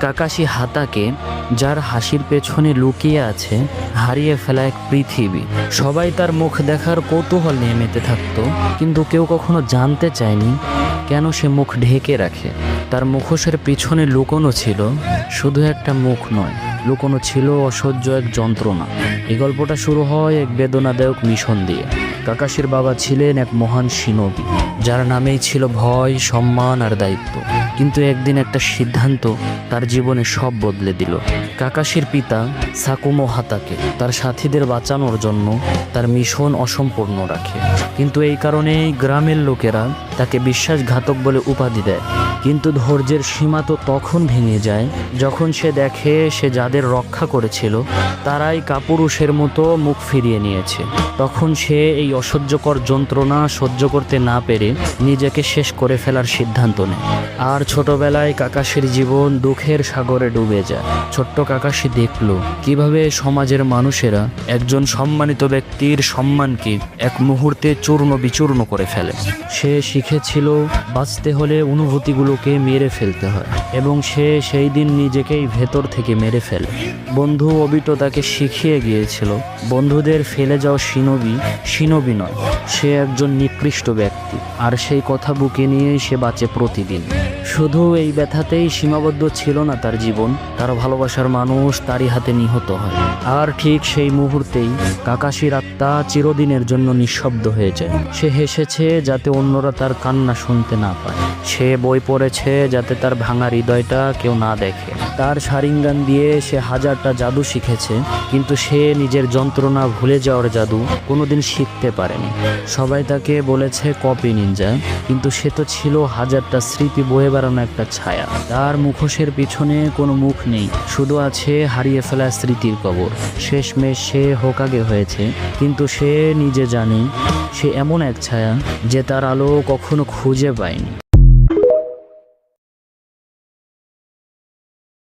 Kakashi হাতাকে, যার হাসির পেছনে লুকিয়ে আছে হারিয়ে ফেলা এক পৃথিবী। সবাই তার মুখ দেখার কৌতূহল নিয়ে মেতে থাকতো, কিন্তু কেউ কখনো জানতে চায়নি কেন সে মুখ ঢেকে রাখে। তার মুখোশের পিছনে লুকোনো ছিল শুধু একটা মুখ নয়, লুকোনো ছিল অসহ্য এক যন্ত্রণা। এই গল্পটা শুরু হয় এক বেদনাদায়ক মিশন দিয়ে। কাকাশির বাবা ছিলেন এক মহান শিনবি, যার নামেই ছিল ভয়, সম্মান আর দায়িত্ব। কিন্তু একদিন একটা সিদ্ধান্ত তার জীবনে সব বদলে দিল। কাকাশির পিতা সাকুমো হাতাকে তার সাথীদের বাঁচানোর জন্য তার মিশন অসম্পূর্ণ রাখে, কিন্তু এই কারণেই গ্রামের লোকেরা তাকে বিশ্বাসঘাতক বলে উপাধি দেয়। কিন্তু ধৈর্যের সীমা তো তখন ভেঙে যায় যখন সে দেখে সে যাদের রক্ষা করেছিল তারাই কাপুরুষের মতো মুখ ফিরিয়ে নিয়েছে। তখন সে এই অসহ্যকর যন্ত্রণা সহ্য করতে না পেরে নিজেকে শেষ করে ফেলার সিদ্ধান্ত নেয়। আর ছোটবেলায় কাকাশির জীবন দুঃখের সাগরে ডুবে যায়। ছোট্ট কাকাশি দেখল কিভাবে সমাজের মানুষেরা একজন সম্মানিত ব্যক্তির সম্মানকে এক মুহূর্তে চূর্ণ বিচূর্ণ করে ফেলে। সে শিখেছিল বাঁচতে হলে অনুভূতিগুলোকে মেরে ফেলতে হয়, এবং সে সেই দিন নিজেকেই ভেতর থেকে মেরে ফেলে। বন্ধু অবিটো তাকে শিখিয়ে গিয়েছিল বন্ধুদের ফেলে যাওয়া শিনবি নয়, সে একজন নিকৃষ্ট ব্যক্তি। আর সেই কথা বুকে নিয়েই সে বাঁচে প্রতিদিন। শুধু এই ব্যথাতেই সীমাবদ্ধ ছিল না তার জীবন, তার ভালোবাসার মানুষ তারই হাতে নিহত হয়। আর ঠিক সেই মুহূর্তেই কাকাশির আত্মা চিরদিনের জন্য নিঃশব্দ হয়ে যায়। সে হেসেছে যাতে অন্যরা তার কান্না শুনতে না পায়। সে বই পড়েছে যাতে তার ভাঙা হৃদয়টা কেউ না দেখে। তার শারিঙ্গান দিয়ে সে হাজারটা জাদু শিখেছে, কিন্তু সে নিজের যন্ত্রণা ভুলে যাওয়ার জাদু কোনোদিন শিখতে পারেনি। সবাই তাকে বলেছে কপি নিনজা, কিন্তু সে তো ছিল হাজারটা স্মৃতি বয়ে বেড়ানো একটা ছায়া। তার মুখোশের পিছনে কোনো মুখ নেই, শুধু আছে হারিয়ে ফেলা স্মৃতির কবর। শেষমেশ সে হোকাগে হয়েছে, কিন্তু সে নিজে জানে সে এমন এক ছায়া যে তার আলো কখনো খুঁজে পায়নি।